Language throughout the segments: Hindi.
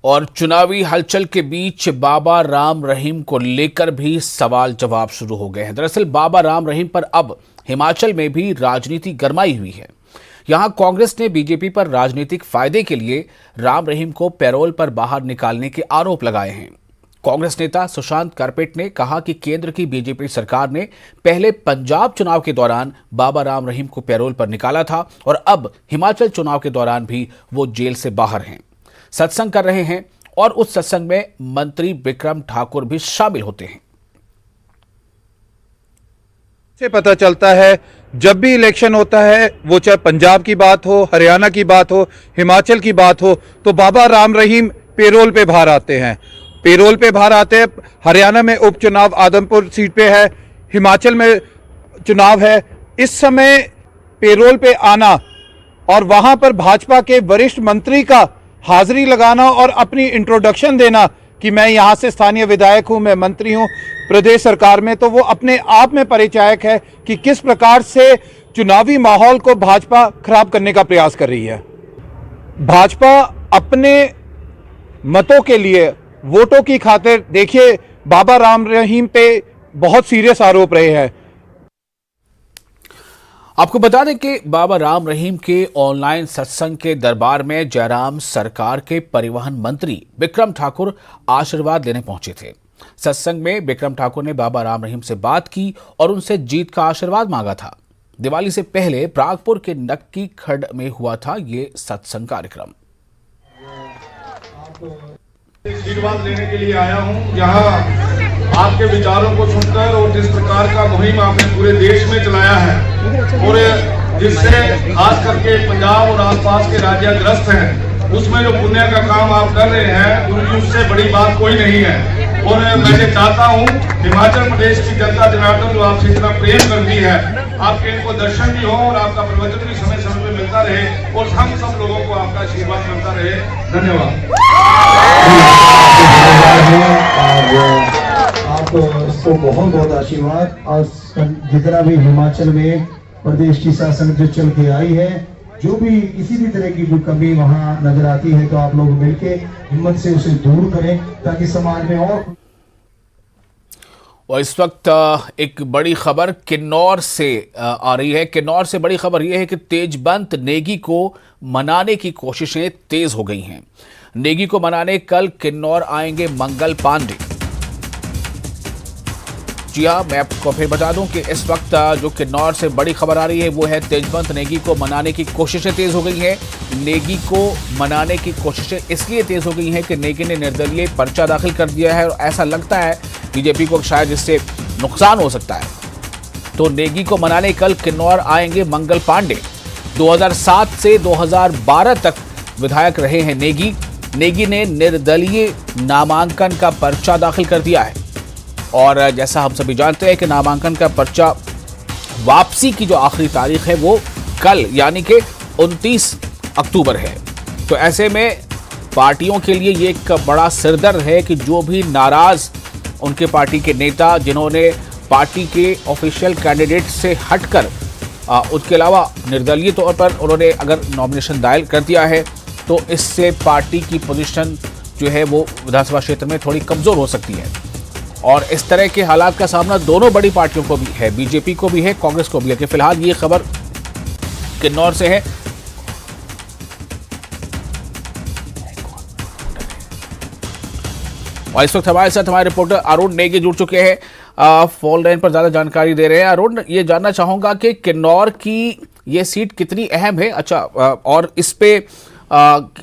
और चुनावी हलचल के बीच बाबा राम रहीम को लेकर भी सवाल जवाब शुरू हो गए हैं। दरअसल बाबा राम रहीम पर अब हिमाचल में भी राजनीति गरमाई हुई है। यहां कांग्रेस ने बीजेपी पर राजनीतिक फायदे के लिए राम रहीम को पैरोल पर बाहर निकालने के आरोप लगाए हैं। कांग्रेस नेता सुशांत करपेट ने कहा कि केंद्र की बीजेपी सरकार ने पहले पंजाब चुनाव के दौरान बाबा राम रहीम को पैरोल पर निकाला था और अब हिमाचल चुनाव के दौरान भी वो जेल से बाहर हैं, सत्संग कर रहे हैं और उस सत्संग में मंत्री बिक्रम ठाकुर भी शामिल होते हैं। से पता चलता है जब भी इलेक्शन होता है, वो चाहे पंजाब की बात हो, हरियाणा की बात हो, हिमाचल की बात हो, तो बाबा राम रहीम पेरोल पे बाहर आते हैं। पेरोल पे बाहर आते हैं। हरियाणा में उपचुनाव आदमपुर सीट पे है, हिमाचल में चुनाव है। इस समय पेरोल पे आना और वहां पर भाजपा के वरिष्ठ मंत्री का हाजिरी लगाना और अपनी इंट्रोडक्शन देना कि मैं यहां से स्थानीय विधायक हूं, मैं मंत्री हूं प्रदेश सरकार में, तो वो अपने आप में परिचायक है कि किस प्रकार से चुनावी माहौल को भाजपा खराब करने का प्रयास कर रही है। भाजपा अपने मतों के लिए, वोटों की खातिर, देखिए बाबा राम रहीम पे बहुत सीरियस आरोप रहे हैं। आपको बता दें कि बाबा राम रहीम के ऑनलाइन सत्संग के दरबार में जयराम सरकार के परिवहन मंत्री बिक्रम ठाकुर आशीर्वाद लेने पहुंचे थे। सत्संग में बिक्रम ठाकुर ने बाबा राम रहीम से बात की और उनसे जीत का आशीर्वाद मांगा था। दिवाली से पहले प्रागपुर के नक्की खड्ड में हुआ था ये सत्संग कार्यक्रम। आशीर्वाद लेने के लिए आया हूं, यहाँ आपके विचारों को सुनकर और जिस प्रकार का मुहिम आपने पूरे देश में चलाया है और जिससे खास करके पंजाब और आसपास के राज्य ग्रस्त हैं, उसमें जो पुण्य का काम आप कर रहे हैं, उनकी उससे बड़ी बात कोई नहीं है। और मैं चाहता हूं हिमाचल प्रदेश की जनता जनार्दन जो आपसे इतना प्रेम करती है, आपके इनको दर्शन भी हो और आपका प्रवचन भी समय समय पे मिलता रहे और हम सब लोगों को आपका आशीर्वाद मिलता रहे। धन्यवाद। आपको बहुत बहुत आशीर्वाद। और जितना भी हिमाचल में प्रदेश की शासन जो चल के आई है, जो भी किसी भी तरह की जो कमी वहां नजर आती है, तो आप लोग मिलके हिम्मत से उसे दूर करें ताकि समाज में और इस वक्त एक बड़ी खबर किन्नौर से आ रही है। किन्नौर से बड़ी खबर यह है कि तेजबंत नेगी को मनाने की कोशिशें तेज हो गई हैं। नेगी को मनाने कल किन्नौर आएंगे मंगल पांडे। जी हाँ, मैं आपको फिर बता दूं कि इस वक्त जो किन्नौर से बड़ी खबर आ रही है वो है तेजबंत नेगी को मनाने की कोशिशें तेज हो गई हैं। नेगी को मनाने की कोशिशें इसलिए तेज हो गई हैं कि नेगी ने निर्दलीय पर्चा दाखिल कर दिया है और ऐसा लगता है बीजेपी को शायद इससे नुकसान हो सकता है। तो नेगी को मनाने कल किन्नौर आएंगे मंगल पांडे। 2007 से 2012 तक विधायक रहे हैं नेगी। नेगी ने निर्दलीय नामांकन का पर्चा दाखिल कर दिया है और जैसा हम सभी जानते हैं कि नामांकन का पर्चा वापसी की जो आखिरी तारीख है वो कल यानी कि 29 अक्टूबर है। तो ऐसे में पार्टियों के लिए ये एक बड़ा सिरदर्द है कि जो भी नाराज उनके पार्टी के नेता, जिन्होंने पार्टी के ऑफिशियल कैंडिडेट से हटकर उसके अलावा निर्दलीय तौर पर उन्होंने अगर नॉमिनेशन दायर कर दिया है, तो इससे पार्टी की पोजीशन जो है वो विधानसभा क्षेत्र में थोड़ी कमजोर हो सकती है। और इस तरह के हालात का सामना दोनों बड़ी पार्टियों को भी है, बीजेपी को भी है, कांग्रेस को भी है। कि फिलहाल ये खबर किन्नौर से है। और इस वक्त हमारे साथ हमारे रिपोर्टर अरुण नेगी जुड़ चुके हैं, फोन लाइन पर ज्यादा जानकारी दे रहे हैं। अरुण, ये जानना चाहूंगा कि किन्नौर की ये सीट कितनी अहम है? अच्छा, और इस पे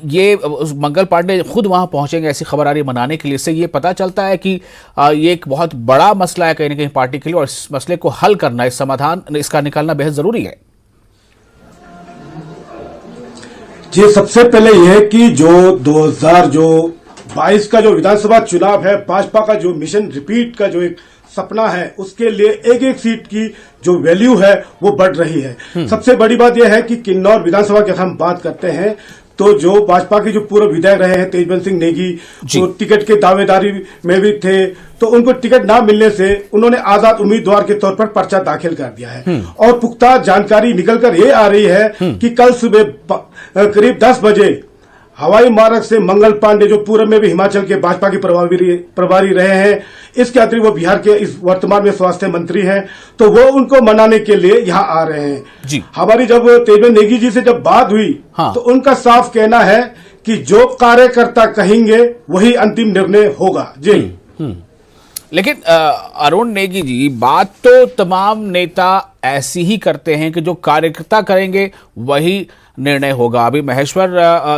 ये मंगल पांडे खुद वहां पहुंचेंगे, ऐसी खबर आ रही है मनाने के लिए। इससे ये पता चलता है कि ये एक बहुत बड़ा मसला है कहीं ना कहीं पार्टी के लिए और इस मसले को हल करना, इस समाधान इसका निकालना बेहद जरूरी है। जी, सबसे पहले यह कि जो 2022 का जो विधानसभा चुनाव है, भाजपा का जो मिशन रिपीट का जो एक सपना है, उसके लिए एक एक सीट की जो वैल्यू है वो बढ़ रही है। सबसे बड़ी बात यह है कि किन्नौर विधानसभा की हम बात करते हैं तो जो भाजपा के जो पूर्व विधायक रहे हैं तेजबंत सिंह नेगी, जो टिकट के दावेदारी में भी थे, तो उनको टिकट ना मिलने से उन्होंने आजाद उम्मीदवार के तौर पर पर्चा दाखिल कर दिया है। और पुख्ता जानकारी निकलकर ये आ रही है कि कल सुबह करीब 10 बजे हवाई मार्ग से मंगल पांडे जो पूर्व में भी हिमाचल के भाजपा के प्रभारी रहे हैं, इसके अतिरिक्त वो बिहार के इस वर्तमान में स्वास्थ्य मंत्री हैं, तो वो उनको मनाने के लिए यहाँ आ रहे हैं जी। हमारी जब तेजबंत नेगी जी से जब बात हुई तो उनका साफ कहना है कि जो कार्यकर्ता कहेंगे वही अंतिम निर्णय होगा जी। लेकिन अरुण नेगी जी, बात तो तमाम नेता ऐसी ही करते हैं कि जो कार्यकर्ता करेंगे वही निर्णय होगा। अभी महेश्वर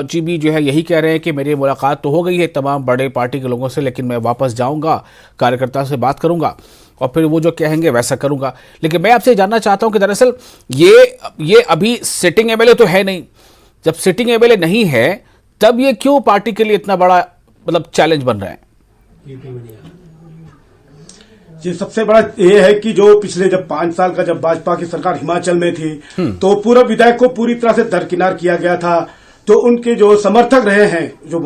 जी भी जो है यही कह रहे हैं कि मेरी मुलाकात तो हो गई है तमाम बड़े पार्टी के लोगों से, लेकिन मैं वापस जाऊंगा, कार्यकर्ता से बात करूंगा और फिर वो जो कहेंगे वैसा करूंगा। लेकिन मैं आपसे जानना चाहता हूं कि दरअसल ये अभी सिटिंग एमएलए तो है नहीं, जब सिटिंग एमएलए नहीं है तब ये क्यों पार्टी के लिए इतना बड़ा मतलब चैलेंज बन रहा है? ये सबसे बड़ा ये है कि जो पिछले जब 5 साल का जब भाजपा की सरकार हिमाचल में थी तो पूर्व विधायक को पूरी तरह से दरकिनार किया गया था। तो उनके जो समर्थक रहे हैं, जो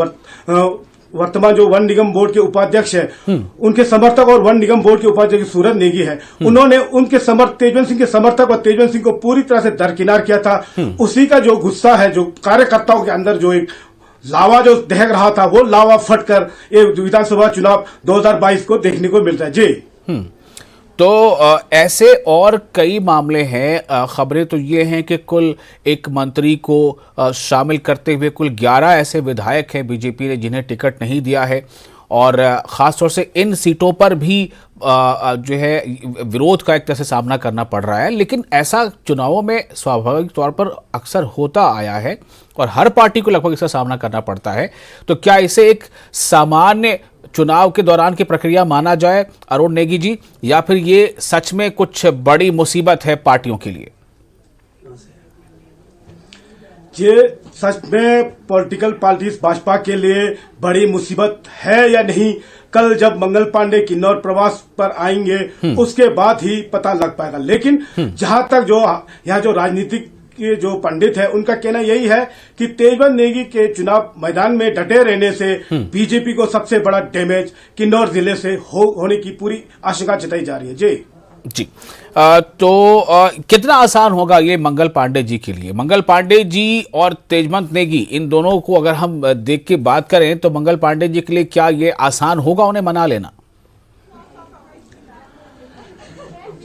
वर्तमान जो वन निगम बोर्ड के उपाध्यक्ष है, उनके समर्थक और वन निगम बोर्ड के उपाध्यक्ष सूरज नेगी है, उन्होंने उनके तेजबंत सिंह के समर्थक और तेजबंत सिंह को पूरी तरह से दरकिनार किया था। उसी का जो गुस्सा है, जो कार्यकर्ताओं के अंदर जो एक लावा जो दहक रहा था, वो लावा फटकर ये विधानसभा चुनाव 2022 को देखने को मिलता है जी। तो ऐसे और कई मामले हैं। खबरें तो ये हैं कि कुल एक मंत्री को शामिल करते हुए कुल 11 ऐसे विधायक हैं बीजेपी ने जिन्हें टिकट नहीं दिया है, और ख़ासतौर से इन सीटों पर भी जो है विरोध का एक तरह से सामना करना पड़ रहा है। लेकिन ऐसा चुनावों में स्वाभाविक तौर पर अक्सर होता आया है और हर पार्टी को लगभग इसका सामना करना पड़ता है। तो क्या इसे एक सामान्य चुनाव के दौरान की प्रक्रिया माना जाए अरुण नेगी जी, या फिर ये सच में कुछ बड़ी मुसीबत है पार्टियों के लिए? ये सच में पॉलिटिकल पार्टीज भाजपा के लिए बड़ी मुसीबत है या नहीं, कल जब मंगल पांडे किन्नौर प्रवास पर आएंगे उसके बाद ही पता लग पाएगा। लेकिन जहां तक जो यहाँ जो राजनीतिक के जो पंडित है उनका कहना यही है कि तेजबंत नेगी के चुनाव मैदान में डटे रहने से बीजेपी को सबसे बड़ा डैमेज किन्नौर जिले से होने की पूरी आशंका जताई जा रही है जी। कितना आसान होगा ये मंगल पांडे जी के लिए? मंगल पांडे जी और तेजबंत नेगी, इन दोनों को अगर हम देख के बात करें तो मंगल पांडे जी के लिए क्या ये आसान होगा उन्हें मना लेना?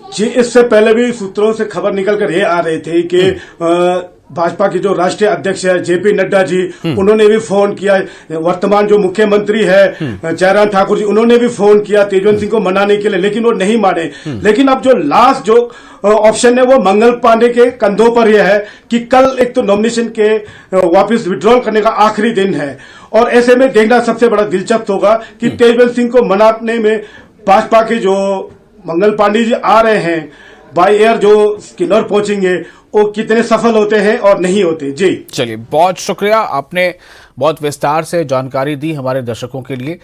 जी, इससे पहले भी सूत्रों से खबर निकल कर ये आ रही थी कि भाजपा के जो राष्ट्रीय अध्यक्ष है जेपी नड्डा जी, उन्होंने भी फोन किया, वर्तमान जो मुख्यमंत्री है जयराम ठाकुर जी, उन्होंने भी फोन किया तेजबंत सिंह को मनाने के लिए, लेकिन वो नहीं माने। लेकिन अब जो लास्ट जो ऑप्शन है वो मंगल पांडे के कंधों पर यह है कि कल एक तो नॉमिनेशन के वापस विड्रॉल करने का आखिरी दिन है, और ऐसे में देखना सबसे बड़ा दिलचस्प होगा कि तेजबंत सिंह को मनाने में भाजपा के जो मंगल पांडे जी आ रहे हैं बाय एयर जो किन्नौर पहुंचेंगे वो कितने सफल होते हैं और नहीं होते जी। चलिए, बहुत शुक्रिया, आपने बहुत विस्तार से जानकारी दी हमारे दर्शकों के लिए।